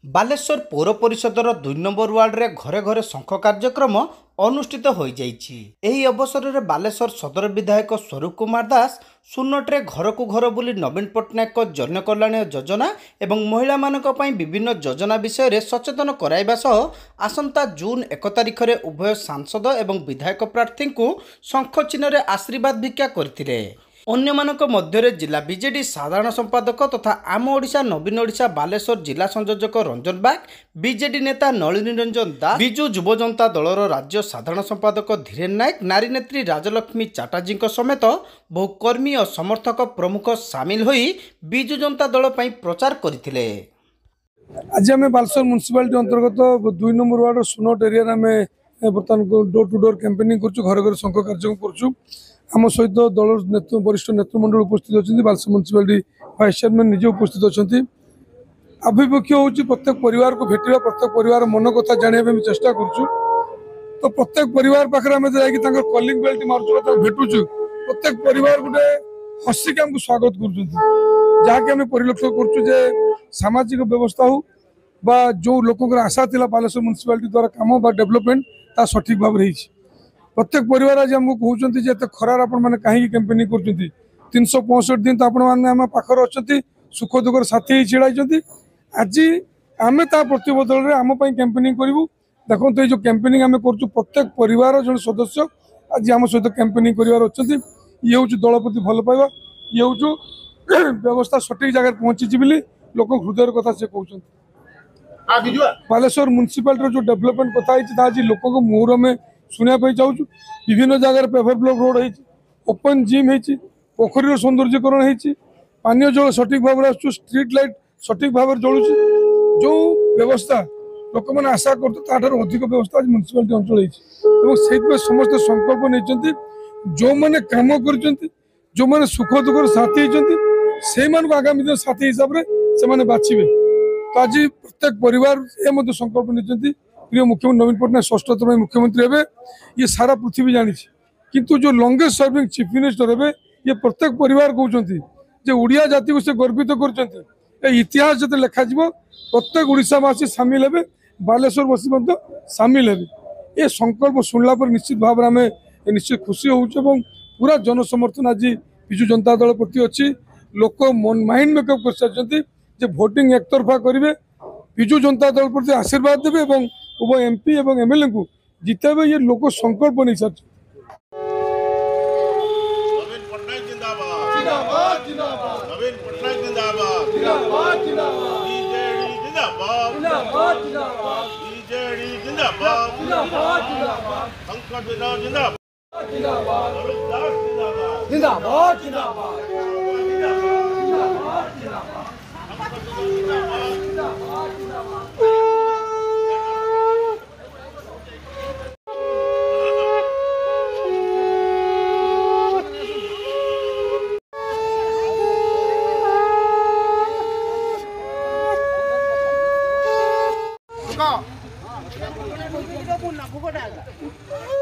ବାଲେଶ୍ୱର ପୌର ପରିଷଦର 2 ନମ୍ବର ୱାର୍ଡରେ ଘରେ ଘରେ ଶଙ୍ଖ କାର୍ଯ୍ୟକ୍ରମ ଅନୁଷ୍ଠିତ ହୋଇଯାଇଛି। ଏହି ଅବସରରେ ବାଲେଶ୍ୱର ସଦର ବିଧାୟକ ସ୍ୱରୂପ କୁମାର ଦାସ ସୁନଟରେ ଘରକୁ ଘର ବୁଲି ନବୀନ ପଟ୍ଟନାୟକଙ୍କ ଜନକଲ୍ୟାଣ ଯୋଜନା ଏବଂ ମହିଳାମାନଙ୍କ ପାଇଁ ବିଭିନ୍ନ ଯୋଜନା ବିଷୟରେ ସଚେତନ କରାଇବା ସହ ଆସନ୍ତା ଜୁନ୍ 1 ତାରିଖରେ ଉଭୟ ସାଂସଦ ଏବଂ ବିଧାୟକ ପ୍ରାର୍ଥୀଙ୍କୁ ଶଙ୍ଖ ଚିହ୍ନରେ ଆଶୀର୍ବାଦ ଭିକ୍ଷା କରିଥିଲେ। ଅନ୍ୟମାନଙ୍କ ମଧ୍ୟରେ ଜିଲ୍ଲା ବିଜେଡି ସାଧାରଣ ସମ୍ପାଦକ ତଥା ଆମ ଓଡ଼ିଶା ନବୀନ ଓଡ଼ିଶା ବାଲେଶ୍ୱର ଜିଲ୍ଲା ସଂଯୋଜକ ରଞ୍ଜନ ବାଗ, ବିଜେଡି ନେତା ନଳିନୀ ରଞ୍ଜନ ଦାସ, ବିଜୁ ଯୁବ ଜନତା ଦଳର ରାଜ୍ୟ ସାଧାରଣ ସମ୍ପାଦକ ଧୀରେନ ନାୟକ, ନାରୀ ନେତ୍ରୀ ରାଜଲକ୍ଷ୍ମୀ ଚାଟାର୍ଜୀଙ୍କ ସମେତ ବହୁ କର୍ମୀ ଓ ସମର୍ଥକ ପ୍ରମୁଖ ସାମିଲ ହୋଇ ବିଜୁ ଜନତା ଦଳ ପାଇଁ ପ୍ରଚାର କରିଥିଲେ। आज आम बालेश्वर म्यूनिसिपालिटी अंतर्गत 2 नंबर वार्ड सुनट एरिया बर्तमान डोर टू डोर कैंपेनिंग कर घर घर शंख कार्यक्रम करम सहित दल वरिष्ठ नेतृमंडल उपस्थित अच्छा बालेश्वर म्यूनिसिपालिटी वाइस चेयरमैन निजे उपस्थित अच्छा आभिमुख्य हूँ प्रत्येक परिवार को भेटा प्रत्येक परिवार मन कथा जाना चेष्टा करुँ तो प्रत्येक परिवार पाखे आम जा कलिंग बेल्ट मार्च भेटुचु प्रत्येक परिवार गोटे हसिक आमको स्वागत कर परिलक्ष्य कर सामाजिक व्यवस्था हो बा जो लोक आशा थी बालेश्वर म्यूनिसिपालिटी द्वारा कम डेवलपमेंट ता सठिक भाव रही प्रत्येक परिवार आज आमको कहते खरार आपण कहीं कैंपेनिंग कर 365 दिन तो आपण पाखर अच्छा सुख दुख साथी छिड़ाई आज आम प्रतिबदल में आम कैंपेनिंग करूँ देखो ये जो कैंपेनिंग आम कर प्रत्येक परिवार जन सदस्य आज आम सहित कैंपेनिंग कर ये हूँ दल प्रति भल पाइबा ये हूँ व्यवस्था सठिक जगह पहुंची बोली लोक हृदय कथा से कहते बालेश्वर म्यूनिसिपालिटी जो डेवलपमेंट कथा आज लोक मुहर में शुणापी चाहूँ विभिन्न जगह पेपर ब्लॉक रोड हो ओपन जिम हो पोखरी सौंदर्यकरण हो पानी जल सठिक भाव स्ट्रीट लाइट सठिक भाव जलुची जो व्यवस्था लोक मैंने आशा करते अधिक व्यवस्था आज म्यूनिसिपालिटी अंचल हो समस्त संकल्प नहीं जो मैंने कम कर जो मैंने सुख दुख साथी से आगामी दिन साथी हिसाब से बाछे तो आज प्रत्येक परिवार ये संकल्प नहीं प्रिय मुख्यमंत्री नवीन पट्टनायक षष्ठतम मुख्यमंत्री हे ये सारा पृथ्वी जानी किंतु जो लंगेस्ट सर्विंग चीफ मिनिस्टर हे ये प्रत्येक परिवार कहते ओडिया जाति को से गर्वित कर इतिहास जो लिखा प्रत्येक ओडिशावासी सामिल हे बालेश्वर वासी सामिल हे ये संकल्प शुणला पर निश्चित भाव में आम निश्चित खुशी हो पूरा जनसमर्थन आज विजु जनता दल प्रति अच्छी लोक माइंड मेकअप कर सारी भोटिंग एक तरफा करेंगे विजु जनता दल प्रति आशीर्वाद देवे उभय एमपी और एमएलए को जितेबे ये लोक संकल्प नहीं सारी Buka.